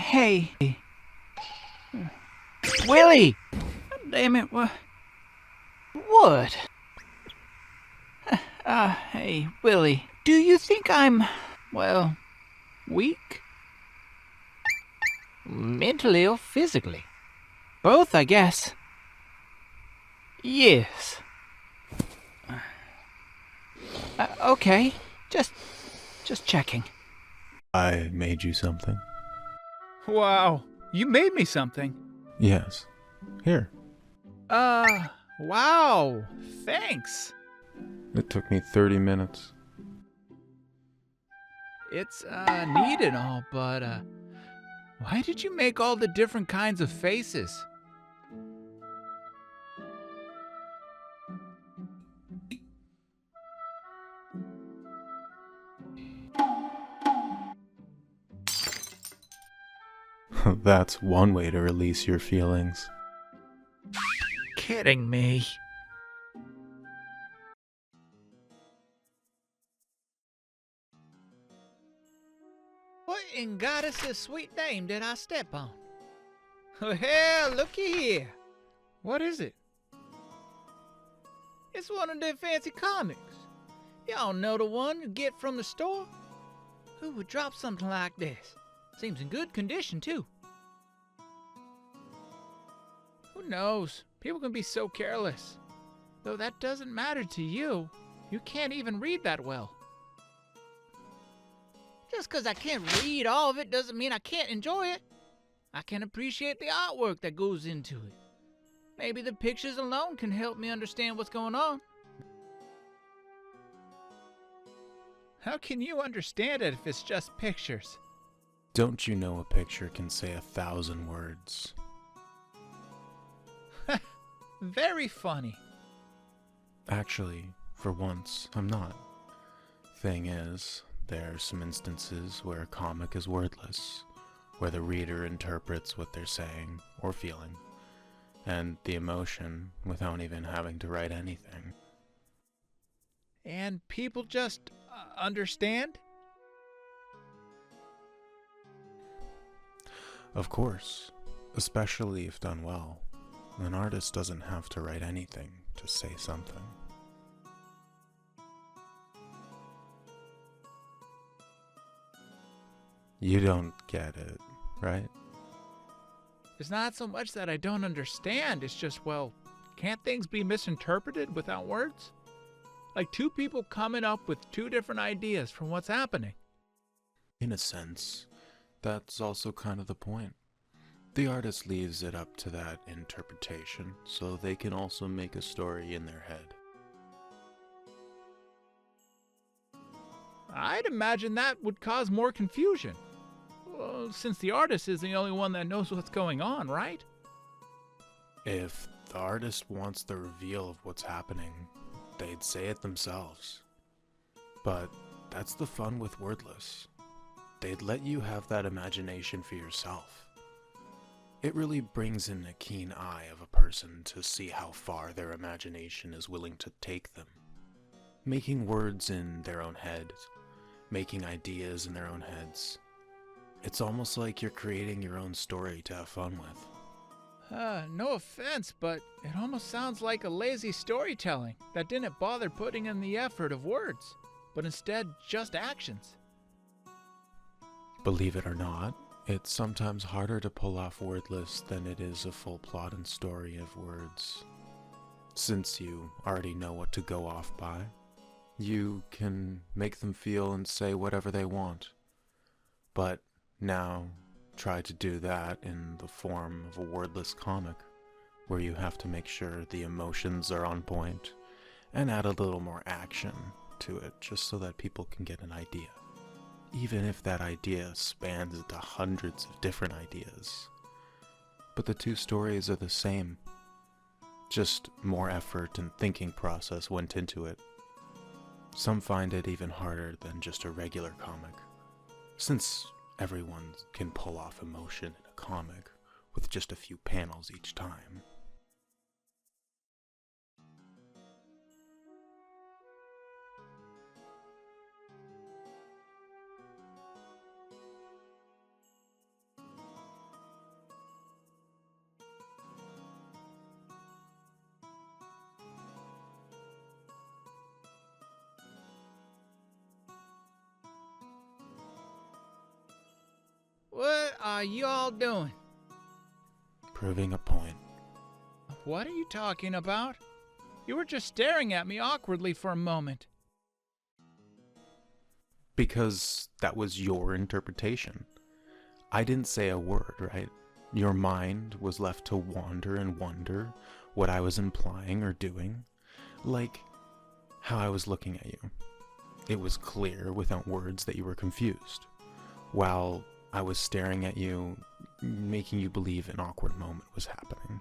Hey. Willie! God damn it, what? What? Hey, Willie. Do you think I'm, well, weak? Mentally or physically? Both, I guess. Yes. Okay. Just checking. I made you something. Wow, you made me something. Yes. Here. Wow, thanks. It took me 30 minutes. It's, neat and all, but, why did you make all the different kinds of faces? That's one way to release your feelings. Kidding me. What in goddess's sweet name did I step on? Well, looky here. What is it? It's one of them fancy comics. Y'all know the one you get from the store? Who would drop something like this? Seems in good condition, too. Who knows? People can be so careless. Though that doesn't matter to you. You can't even read that well. Just 'cause I can't read all of it doesn't mean I can't enjoy it. I can appreciate the artwork that goes into it. Maybe the pictures alone can help me understand what's going on. How can you understand it if it's just pictures? Don't you know a picture can say 1,000 words? Very funny. Actually, for once, I'm not. Thing is, there are some instances where a comic is wordless, where the reader interprets what they're saying or feeling, and the emotion without even having to write anything. And people just understand? Of course, especially if done well. An artist doesn't have to write anything to say something. You don't get it, right? It's not so much that I don't understand, it's just, well, can't things be misinterpreted without words? Like two people coming up with two different ideas from what's happening. In a sense, that's also kind of the point. The artist leaves it up to that interpretation, so they can also make a story in their head. I'd imagine that would cause more confusion. Well, since the artist is the only one that knows what's going on, right? If the artist wants the reveal of what's happening, they'd say it themselves. But that's the fun with wordless. They'd let you have that imagination for yourself. It really brings in a keen eye of a person to see how far their imagination is willing to take them. Making words in their own head, making ideas in their own heads. It's almost like you're creating your own story to have fun with. No offense, but it almost sounds like a lazy storytelling that didn't bother putting in the effort of words, but instead just actions. Believe it or not, it's sometimes harder to pull off wordless than it is a full plot and story of words. Since you already know what to go off by, you can make them feel and say whatever they want. But now, try to do that in the form of a wordless comic, where you have to make sure the emotions are on point, and add a little more action to it just so that people can get an idea. Even if that idea spans into hundreds of different ideas. But the two stories are the same. Just more effort and thinking process went into it. Some find it even harder than just a regular comic, since everyone can pull off emotion in a comic with just a few panels each time. are you all doing? Proving a point. What are you talking about? You were just staring at me awkwardly for a moment. Because that was your interpretation. I didn't say a word, right? Your mind was left to wander and wonder what I was implying or doing. Like how I was looking at you. It was clear without words that you were confused, while I was staring at you, making you believe an awkward moment was happening.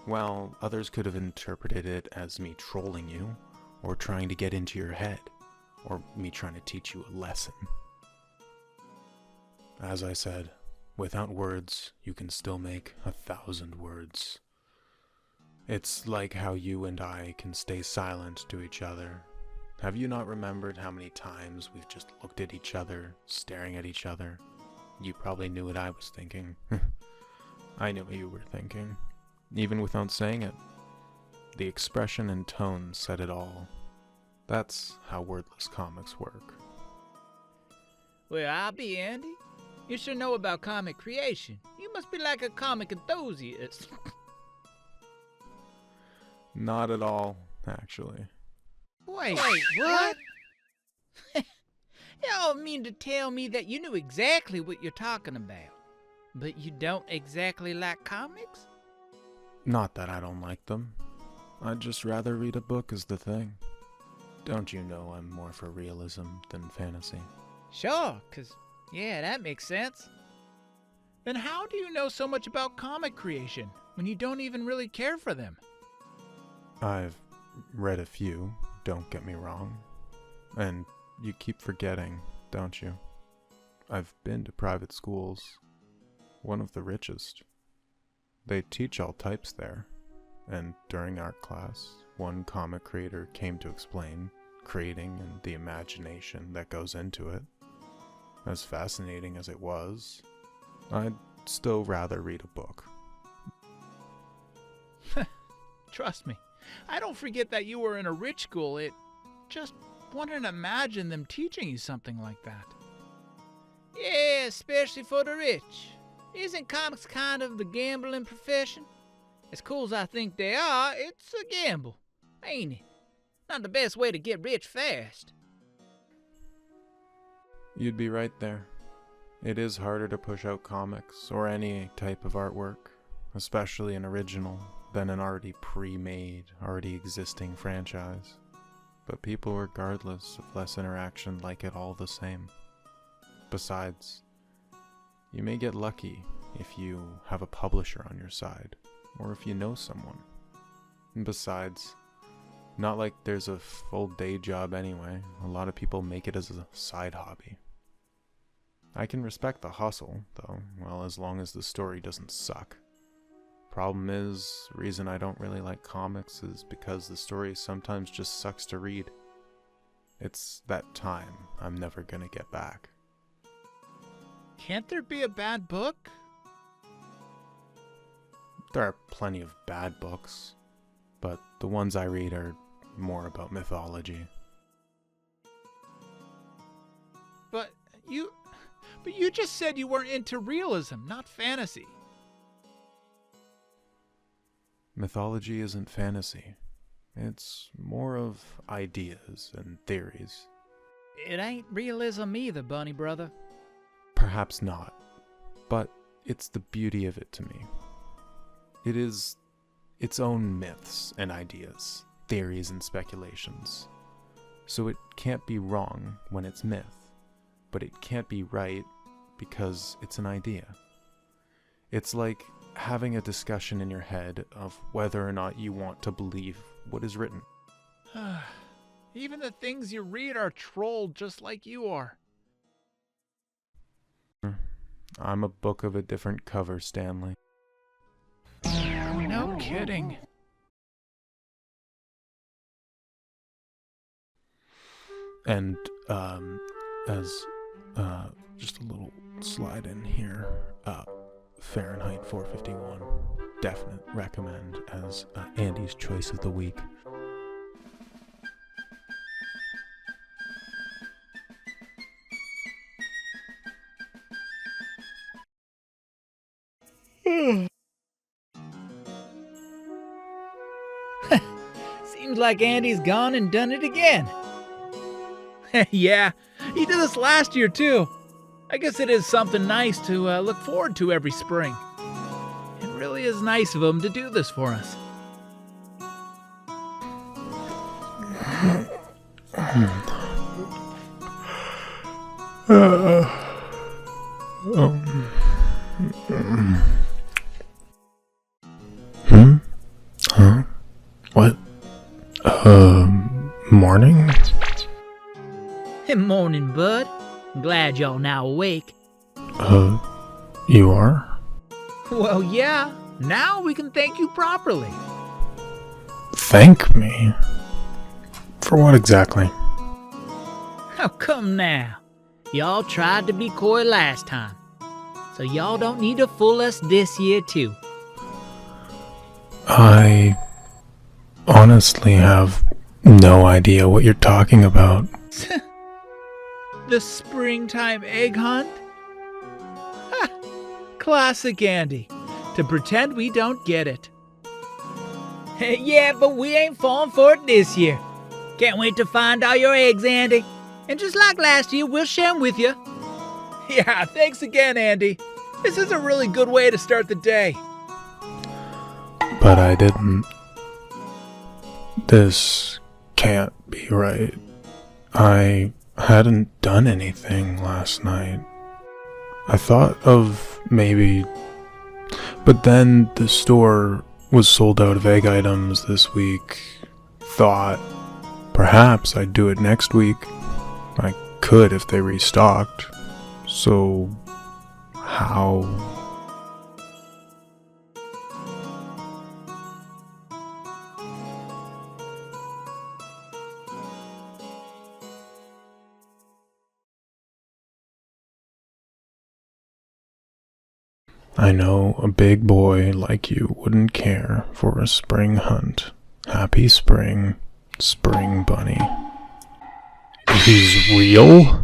While others could have interpreted it as me trolling you, or trying to get into your head, or me trying to teach you a lesson. As I said, without words, you can still make 1,000 words. It's like how you and I can stay silent to each other. Have you not remembered how many times we've just looked at each other, staring at each other? You probably knew what I was thinking. I knew what you were thinking, even without saying it. The expression and tone said it all. That's how wordless comics work. Well, I'll be Andy. You should know about comic creation. You must be like a comic enthusiast. Not at all, actually. Wait, what? You don't mean to tell me that you knew exactly what you're talking about, but you don't exactly like comics? Not that I don't like them. I'd just rather read a book is the thing. Don't you know I'm more for realism than fantasy? Sure, 'cause, yeah, that makes sense. Then how do you know so much about comic creation when you don't even really care for them? I've read a few, don't get me wrong. And you keep forgetting, don't you? I've been to private schools, one of the richest. They teach all types there, and during art class, one comic creator came to explain creating and the imagination that goes into it. As fascinating as it was, I'd still rather read a book. Trust me, I don't forget that you were in a rich school. It just wouldn't imagine them teaching you something like that. Yeah, especially for the rich. Isn't comics kind of the gambling profession? As cool as I think they are, it's a gamble, ain't it? Not the best way to get rich fast. You'd be right there. It is harder to push out comics or any type of artwork, especially an original, than an already pre-made, already existing franchise. But people, regardless of less interaction, like it all the same. Besides, you may get lucky if you have a publisher on your side, or if you know someone. And besides, not like there's a full day job anyway. A lot of people make it as a side hobby. I can respect the hustle, though, well, as long as the story doesn't suck. Problem is, the reason I don't really like comics is because the story sometimes just sucks to read. It's that time I'm never gonna get back. Can't there be a bad book? There are plenty of bad books, but the ones I read are more about mythology. But you just said you weren't into realism, not fantasy. Mythology isn't fantasy. It's more of ideas and theories. It ain't realism either, Bunny brother. Perhaps not, but it's the beauty of it to me. It is its own myths and ideas, theories and speculations. So it can't be wrong when it's myth, but it can't be right because it's an idea. It's like having a discussion in your head of whether or not you want to believe what is written. Even the things you read are trolled just like you are. I'm a book of a different cover, Stanley. No kidding. And, just a little slide in here, Fahrenheit 451, definite recommend as Andy's choice of the week. Seems like Andy's gone and done it again. Yeah, he did this last year too. I guess it is something nice to look forward to every spring. It really is nice of him to do this for us. Huh? What? Morning? Morning, bud. Glad y'all now awake. You are? Well, yeah, now we can thank you properly. Thank me? For what exactly? How come now? Y'all tried to be coy last time, so y'all don't need to fool us this year too. I honestly have no idea what you're talking about. The springtime egg hunt? Ha! Classic Andy. To pretend we don't get it. Yeah, but we ain't falling for it this year. Can't wait to find all your eggs, Andy. And just like last year, we'll share them with you. Yeah, thanks again, Andy. This is a really good way to start the day. But I didn't. This can't be right. I hadn't done anything last night. I thought of maybe... But then the store was sold out of egg items this week. Thought perhaps I'd do it next week. I could if they restocked. So... how... I know a big boy like you wouldn't care for a spring hunt. Happy spring, spring bunny. He's real?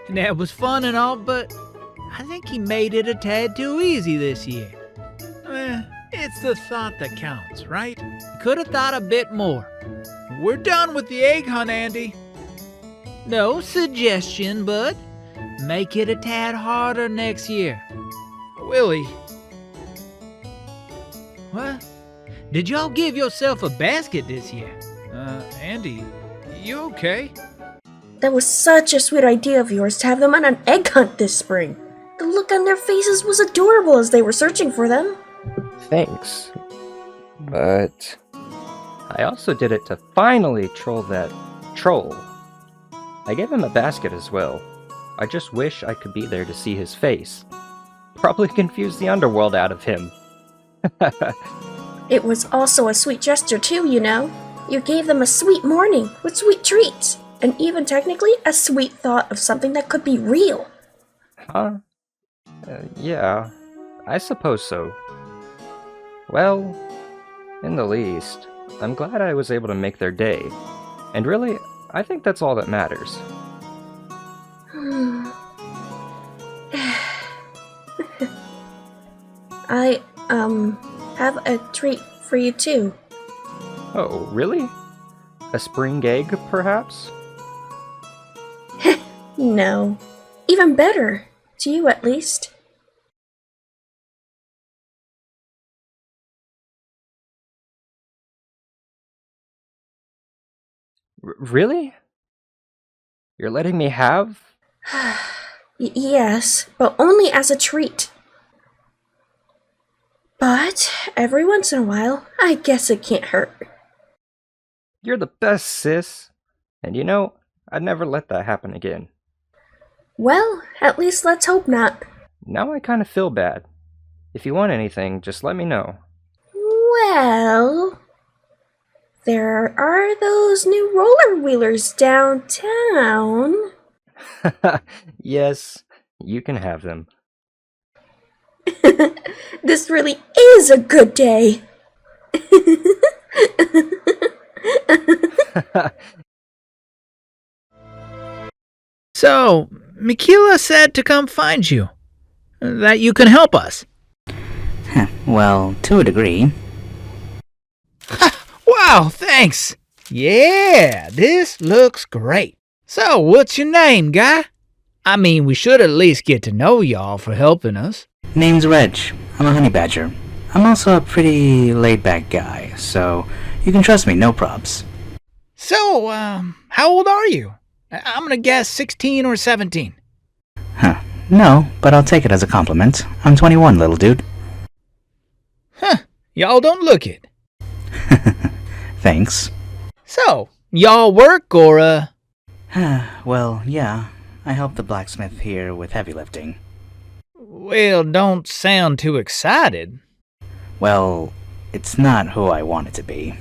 That was fun and all, but I think he made it a tad too easy this year. It's the thought that counts, right? Could have thought a bit more. We're done with the egg hunt, Andy. No suggestion, bud. Make it a tad harder next year. Willie. What? Did y'all give yourself a basket this year? Andy, you okay? That was such a sweet idea of yours to have them on an egg hunt this spring. The look on their faces was adorable as they were searching for them. Thanks. But I also did it to finally troll that troll. I gave him a basket as well. I just wish I could be there to see his face. Probably confused the underworld out of him. It was also a sweet gesture too, you know. You gave them a sweet morning with sweet treats, and even technically a sweet thought of something that could be real. Huh? Yeah, I suppose so. Well, in the least, I'm glad I was able to make their day. And really, I think that's all that matters. I, have a treat for you too. Oh, really? A spring egg, perhaps? No. Even better. To you, at least. Really? You're letting me have? Yes, but only as a treat. But every once in a while, I guess it can't hurt. You're the best, sis. And you know, I'd never let that happen again. Well, at least let's hope not. Now I kind of feel bad. If you want anything, just let me know. Well, there are those new roller wheelers downtown. Yes, you can have them. This really is a good day. So, Mikila said to come find you. That you can help us. Well, to a degree. Wow, thanks. Yeah, this looks great. So, what's your name, guy? I mean, we should at least get to know y'all for helping us. Name's Reg. I'm a honey badger. I'm also a pretty laid-back guy, so you can trust me, no probs. So, how old are you? I'm gonna guess 16 or 17. Huh. No, but I'll take it as a compliment. I'm 21, little dude. Huh, y'all don't look it. Thanks. So, y'all work or, Well, yeah. I help the blacksmith here with heavy lifting. Well, don't sound too excited. Well, it's not who I want it to be.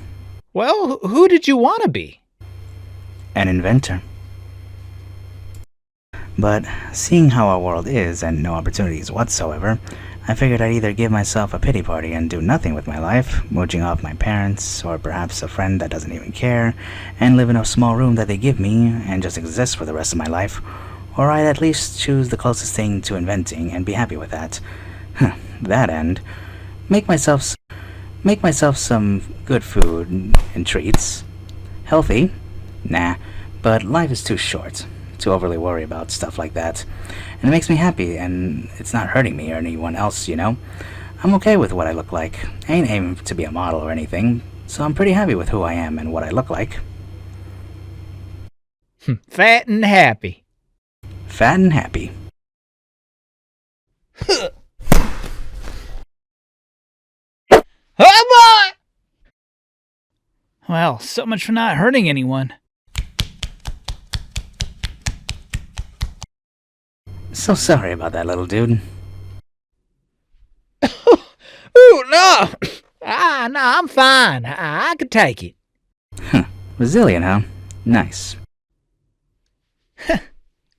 Well, who did you want to be? An inventor. But seeing how our world is and no opportunities whatsoever, I figured I'd either give myself a pity party and do nothing with my life, mooching off my parents, or perhaps a friend that doesn't even care, and live in a small room that they give me and just exist for the rest of my life, or I'd at least choose the closest thing to inventing and be happy with that. That end, make myself some good food and treats. Healthy? Nah, but life is too short to overly worry about stuff like that. And it makes me happy, and it's not hurting me or anyone else, you know? I'm okay with what I look like. I ain't aiming to be a model or anything, so I'm pretty happy with who I am and what I look like. Fat and happy. Fat and happy. Oh boy! Well, so much for not hurting anyone. So sorry about that, little dude. Ooh, no! No, I'm fine. I could take it. Resilient, huh? Nice.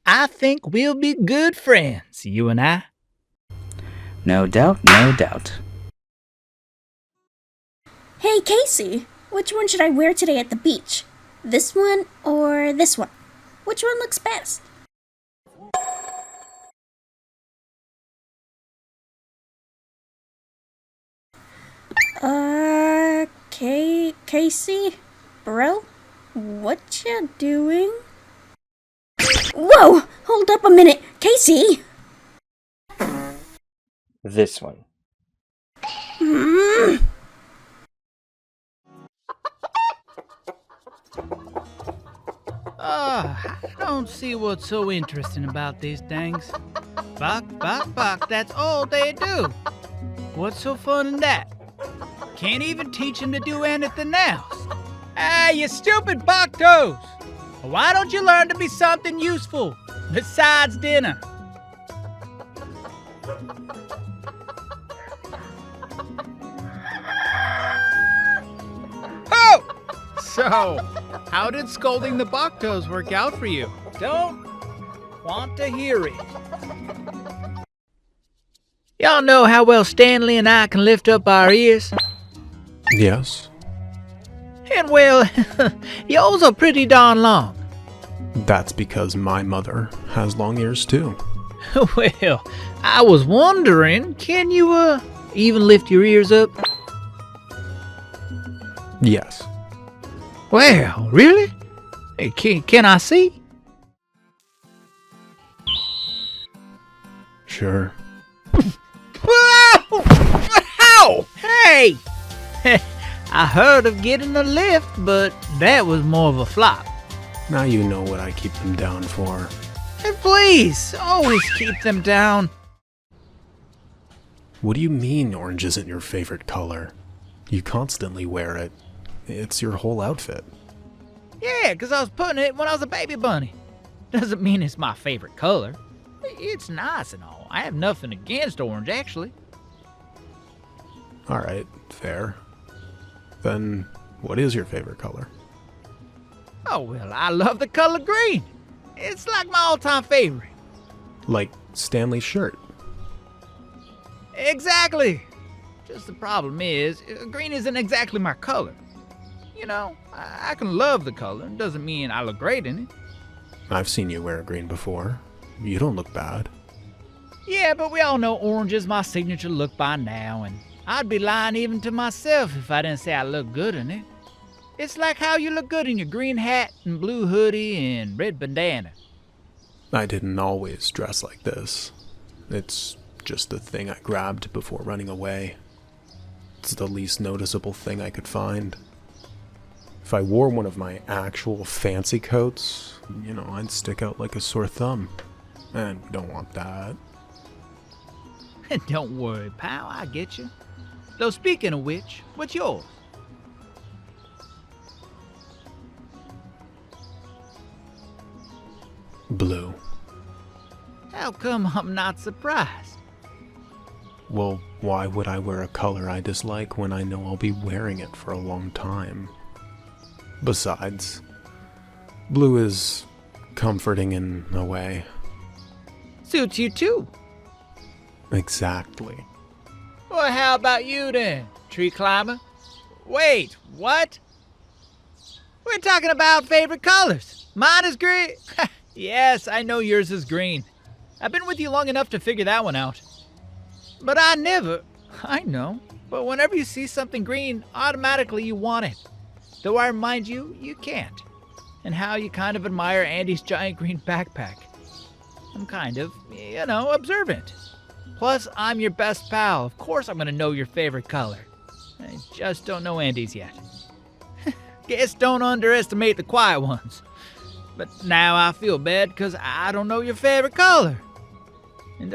I think we'll be good friends, you and I. No doubt, no doubt. Hey, Casey, which one should I wear today at the beach? This one or this one? Which one looks best? Casey? Bro? What you doing? Whoa! Hold up a minute! Casey! This one. I don't see what's so interesting about these things. Buck, buck, buck, that's all they do. What's so fun in that? Can't even teach them to do anything else. Ah, you stupid buck toes! Why don't you learn to be something useful besides dinner? Oh! So, how did scolding the Boktos work out for you? Don't want to hear it. Y'all know how well Stanley and I can lift up our ears? Yes, And well, yours are pretty darn long. that's because my mother has long ears too. Well, I was wondering, can you, even lift your ears up? Yes. Well, really? Hey, can I see? Sure. Ow! Hey! I heard of getting a lift, but that was more of a flop. Now you know what I keep them down for. And please, always keep them down. What do you mean orange isn't your favorite color? You constantly wear it. It's your whole outfit. Yeah, 'cause I was putting it when I was a baby bunny. Doesn't mean it's my favorite color. It's nice and all. I have nothing against orange, actually. Alright, fair. Then, what is your favorite color? Oh, well, I love the color green. It's like my all-time favorite. Like Stanley's shirt. Exactly. Just the problem is, green isn't exactly my color. You know, I can love the color. Doesn't mean I look great in it. I've seen you wear green before. You don't look bad. Yeah, but we all know orange is my signature look by now, and I'd be lying even to myself if I didn't say I look good in it. It's like how you look good in your green hat and blue hoodie and red bandana. I didn't always dress like this. It's just the thing I grabbed before running away. It's the least noticeable thing I could find. If I wore one of my actual fancy coats, I'd stick out like a sore thumb. And we don't want that. Don't worry, pal, I get you. Though speaking of which, what's yours? Blue. How come I'm not surprised? Well, why would I wear a color I dislike when I know I'll be wearing it for a long time? Besides, blue is comforting in a way. Suits you too. Exactly. Well, how about you then, tree climber? Wait, what? We're talking about favorite colors. Mine is green. Yes, I know yours is green. I've been with you long enough to figure that one out. But I know, but whenever you see something green, automatically you want it. Though I remind you, you can't. And how you kind of admire Andy's giant green backpack. I'm kind of, observant. Plus, I'm your best pal. Of course I'm gonna know your favorite color. I just don't know Andy's yet. Guess don't underestimate the quiet ones. But now I feel bad because I don't know your favorite color. And,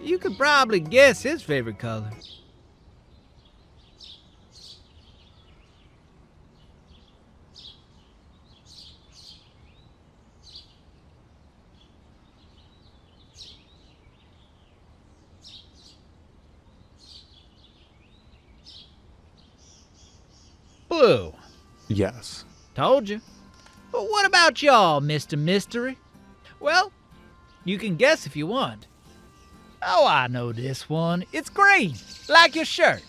you could probably guess his favorite color. Blue. Yes. Told you. But what about y'all, Mr. Mystery? Well, you can guess if you want. Oh, I know this one. It's green, like your shirt.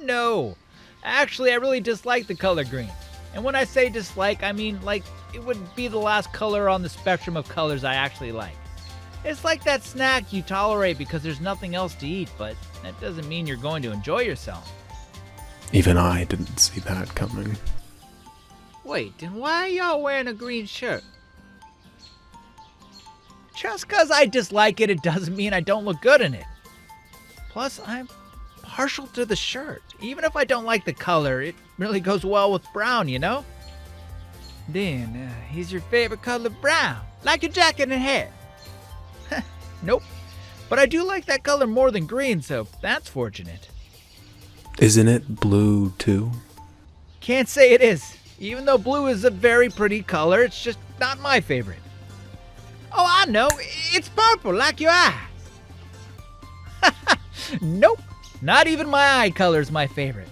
No. Actually, I really dislike the color green. And when I say dislike, I mean like it would be the last color on the spectrum of colors I actually like. It's like that snack you tolerate because there's nothing else to eat, but that doesn't mean you're going to enjoy yourself. Even I didn't see that coming. Wait, then why are y'all wearing a green shirt? Just because I dislike it, it doesn't mean I don't look good in it. Plus, I'm partial to the shirt. Even if I don't like the color, it really goes well with brown, you know? Then, is your favorite color brown? Like your jacket and hair? Nope. But I do like that color more than green, so that's fortunate. Isn't it blue too? Can't say it is. Even though blue is a very pretty color, it's just not my favorite. Oh, I know. It's purple, like your eyes. Nope. Not even my eye color is my favorite.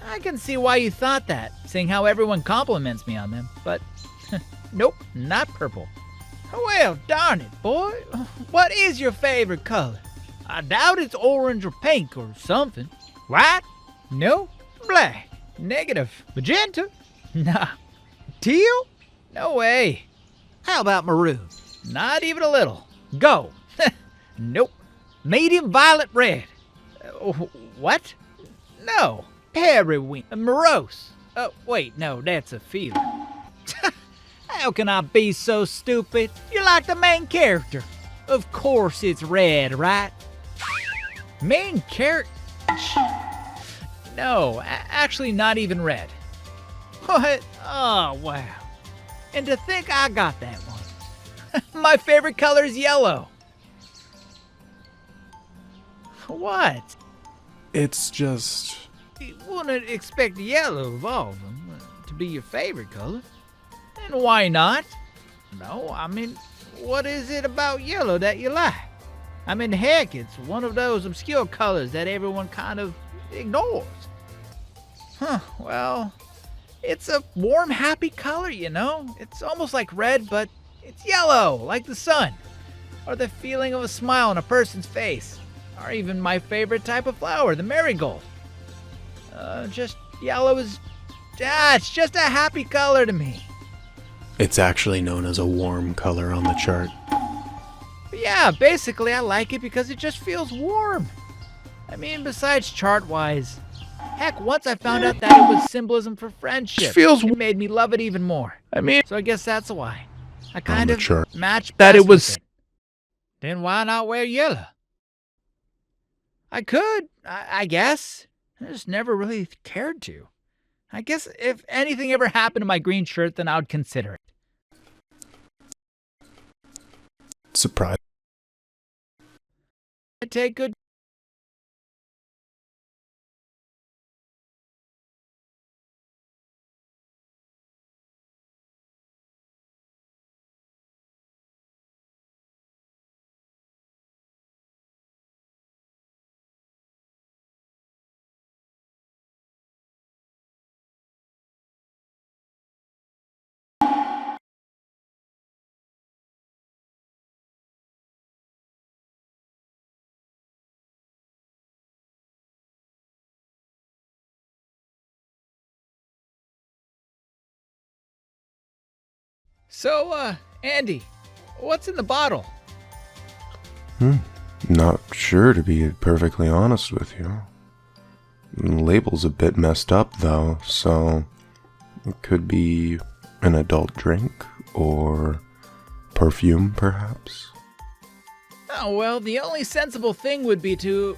I can see why you thought that, seeing how everyone compliments me on them. But, nope, not purple. Well, darn it, boy. What is your favorite color? I doubt it's orange or pink or something. White? No. Black? Negative. Magenta? Nah. Teal? No way. How about maroon? Not even a little. Go. Nope. Medium violet red. What? No. Periwinkle. Morose. Oh, wait, no, that's a feeling. How can I be so stupid? You're like the main character. Of course it's red, right? Main character? No, actually not even red. What? Oh, wow. And to think I got that one. My favorite color is yellow. What? It's just... You wouldn't expect yellow of all of them to be your favorite color. And why not? No, I mean, what is it about yellow that you like? I mean, heck, it's one of those obscure colors that everyone kind of ignores. Well, it's a warm, happy color, you know? It's almost like red, but it's yellow, like the sun. Or the feeling of a smile on a person's face. Or even my favorite type of flower, the marigold. Just yellow is... it's just a happy color to me. It's actually known as a warm color on the chart. But yeah, basically I like it because it just feels warm. I mean, besides chart-wise, heck, once I found out that it was symbolism for friendship, it made me love it even more. I mean, So I guess that's why. I kind the of chart. matched That it best was- with it. Then why not wear yellow? I could, I guess. I just never really cared to. I guess if anything ever happened to my green shirt, then I would consider it. Surprise. I take good. So, Andy, what's in the bottle? Not sure, to be perfectly honest with you. The label's a bit messed up though, so it could be an adult drink or perfume perhaps. Oh, well, the only sensible thing would be to...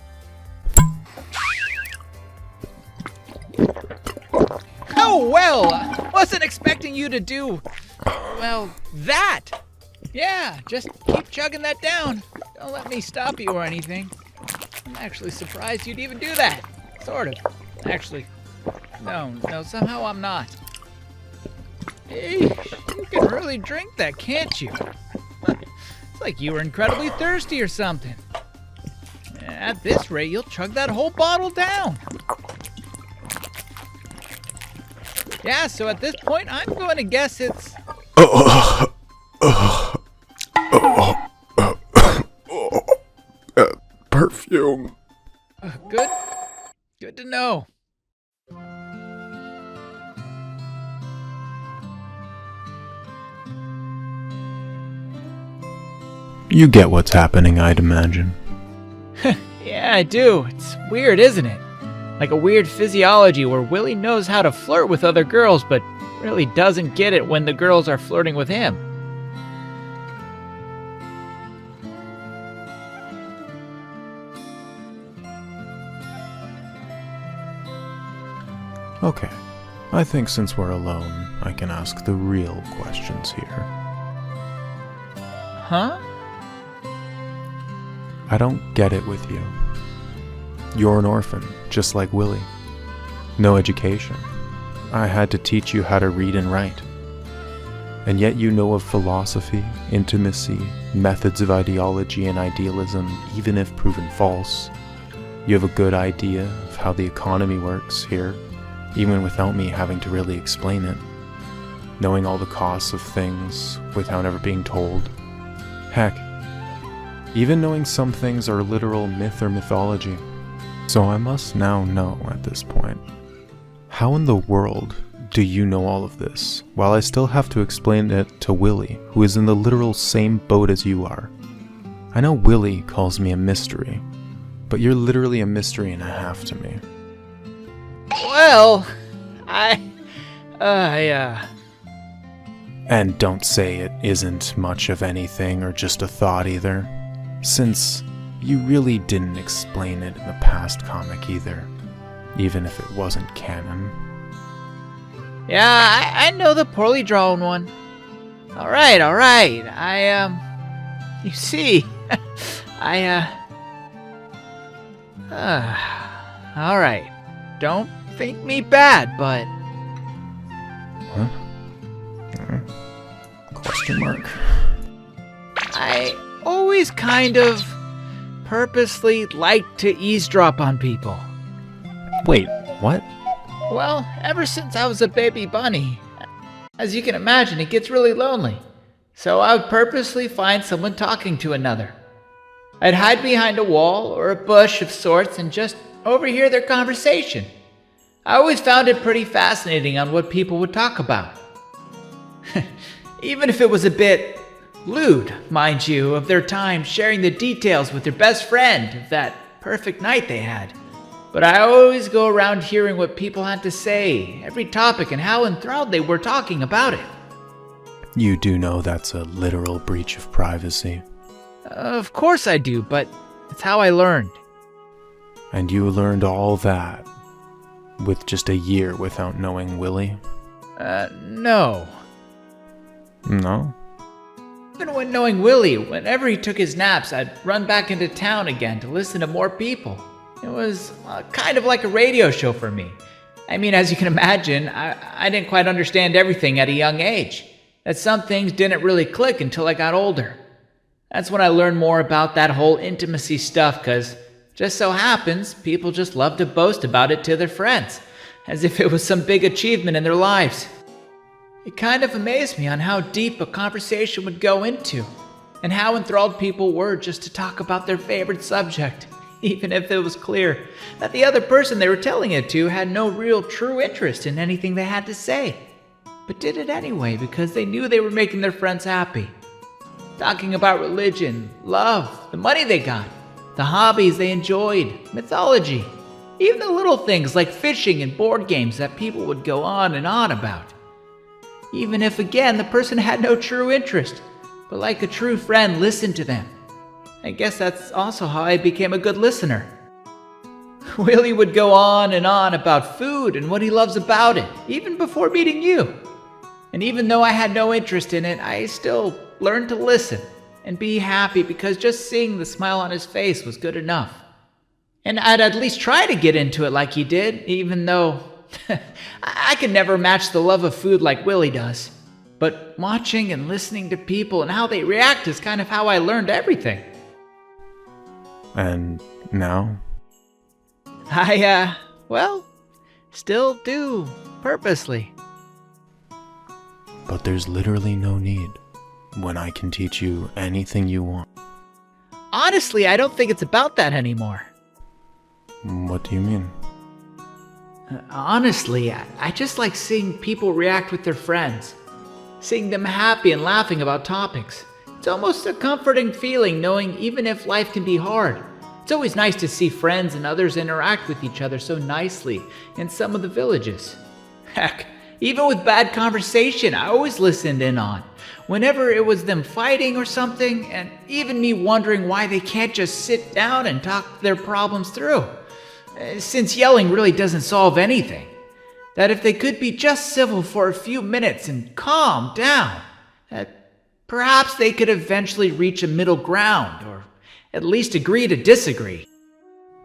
Oh, well, I wasn't expecting you to do, well, that. Yeah, just keep chugging that down. Don't let me stop you or anything. I'm actually surprised you'd even do that. Sort of. Actually, no, somehow I'm not. Hey, you can really drink that, can't you? It's like you were incredibly thirsty or something. At this rate, you'll chug that whole bottle down. Yeah, so at this point, I'm going to guess it's... Perfume. Good. Good to know. You get what's happening, I'd imagine. Yeah, I do. It's weird, isn't it? Like a weird physiology where Willie knows how to flirt with other girls, but really doesn't get it when the girls are flirting with him. Okay. I think since we're alone, I can ask the real questions here. Huh? I don't get it with you. You're an orphan, just like Willie. No education. I had to teach you how to read and write. And yet you know of philosophy, intimacy, methods of ideology and idealism, even if proven false. You have a good idea of how the economy works here, even without me having to really explain it. Knowing all the costs of things without ever being told. Heck, even knowing some things are literal myth or mythology. So I must now know at this point, how in the world do you know all of this, while I still have to explain it to Willie, who is in the literal same boat as you are? I know Willie calls me a mystery, but you're literally a mystery and a half to me. Well, And don't say it isn't much of anything or just a thought either, since you really didn't explain it in the past comic either, even if it wasn't canon. Yeah, I know the poorly drawn one. All right. You see, all right. Don't think me bad, but... Huh? Question mark. I always kind of purposely like to eavesdrop on people. Wait, what? Well, ever since I was a baby bunny, as you can imagine, it gets really lonely. So I would purposely find someone talking to another. I'd hide behind a wall or a bush of sorts and just overhear their conversation. I always found it pretty fascinating on what people would talk about. Even if it was a bit lewd, mind you, of their time sharing the details with their best friend of that perfect night they had. But I always go around hearing what people had to say, every topic, and how enthralled they were talking about it. You do know that's a literal breach of privacy. Of course I do, but it's how I learned. And you learned all that with just a year without knowing Willie? No. No? Even when knowing Willie, whenever he took his naps, I'd run back into town again to listen to more people. It was kind of like a radio show for me. I mean, as you can imagine, I didn't quite understand everything at a young age. That some things didn't really click until I got older. That's when I learned more about that whole intimacy stuff, because just so happens, people just love to boast about it to their friends, as if it was some big achievement in their lives. It kind of amazed me on how deep a conversation would go into, and how enthralled people were just to talk about their favorite subject, even if it was clear that the other person they were telling it to had no real true interest in anything they had to say, but did it anyway because they knew they were making their friends happy. Talking about religion, love, the money they got, the hobbies they enjoyed, mythology, even the little things like fishing and board games that people would go on and on about. Even if, again, the person had no true interest, but like a true friend listened to them. I guess that's also how I became a good listener. Willie would go on and on about food and what he loves about it, even before meeting you. And even though I had no interest in it, I still learned to listen and be happy because just seeing the smile on his face was good enough. And I'd at least try to get into it like he did, even though I could never match the love of food like Willie does. But watching and listening to people and how they react is kind of how I learned everything. And now? I, still do, purposely. But there's literally no need when I can teach you anything you want. Honestly, I don't think it's about that anymore. What do you mean? Honestly, I just like seeing people react with their friends. Seeing them happy and laughing about topics. It's almost a comforting feeling knowing even if life can be hard. It's always nice to see friends and others interact with each other so nicely in some of the villages. Heck, even with bad conversation, I always listened in on. Whenever it was them fighting or something, and even me wondering why they can't just sit down and talk their problems through. Since yelling really doesn't solve anything. That if they could be just civil for a few minutes and calm down, that perhaps they could eventually reach a middle ground, or at least agree to disagree.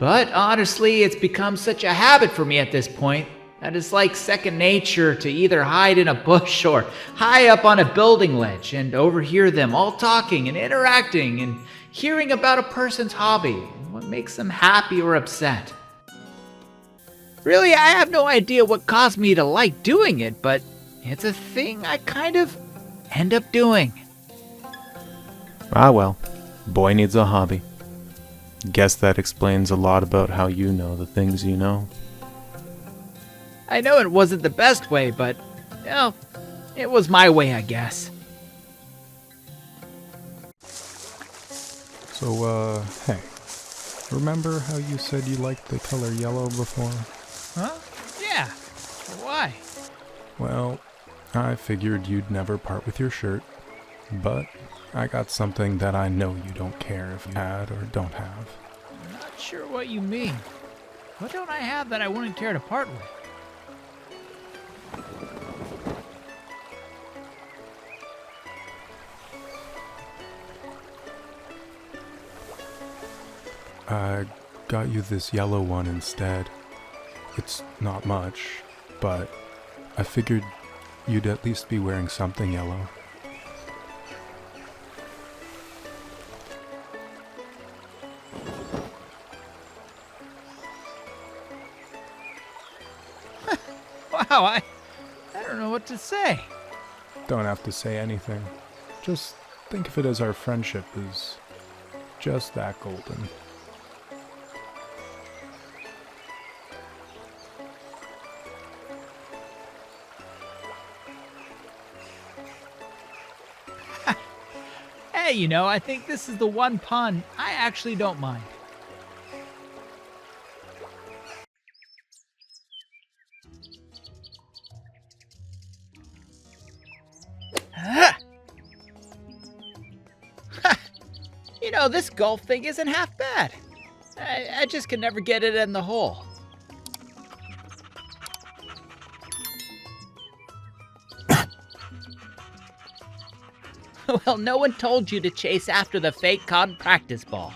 But honestly, it's become such a habit for me at this point that it's like second nature to either hide in a bush or high up on a building ledge and overhear them all talking and interacting and hearing about a person's hobby and what makes them happy or upset. Really, I have no idea what caused me to like doing it, but it's a thing I kind of end up doing. Ah well, boy needs a hobby. Guess that explains a lot about how you know the things you know. I know it wasn't the best way, but, it was my way, I guess. So, hey, remember how you said you liked the color yellow before? Huh? Yeah. Why? Well, I figured you'd never part with your shirt, but I got something that I know you don't care if you had or don't have. I'm not sure what you mean. What don't I have that I wouldn't care to part with? I got you this yellow one instead. It's not much, but I figured you'd at least be wearing something yellow. Wow, I don't know what to say. Don't have to say anything. Just think of it as our friendship is just that golden. Hey, I think this is the one pun I actually don't mind. This golf thing isn't half bad. I just can never get it in the hole. Well, no one told you to chase after the fake cotton practice ball.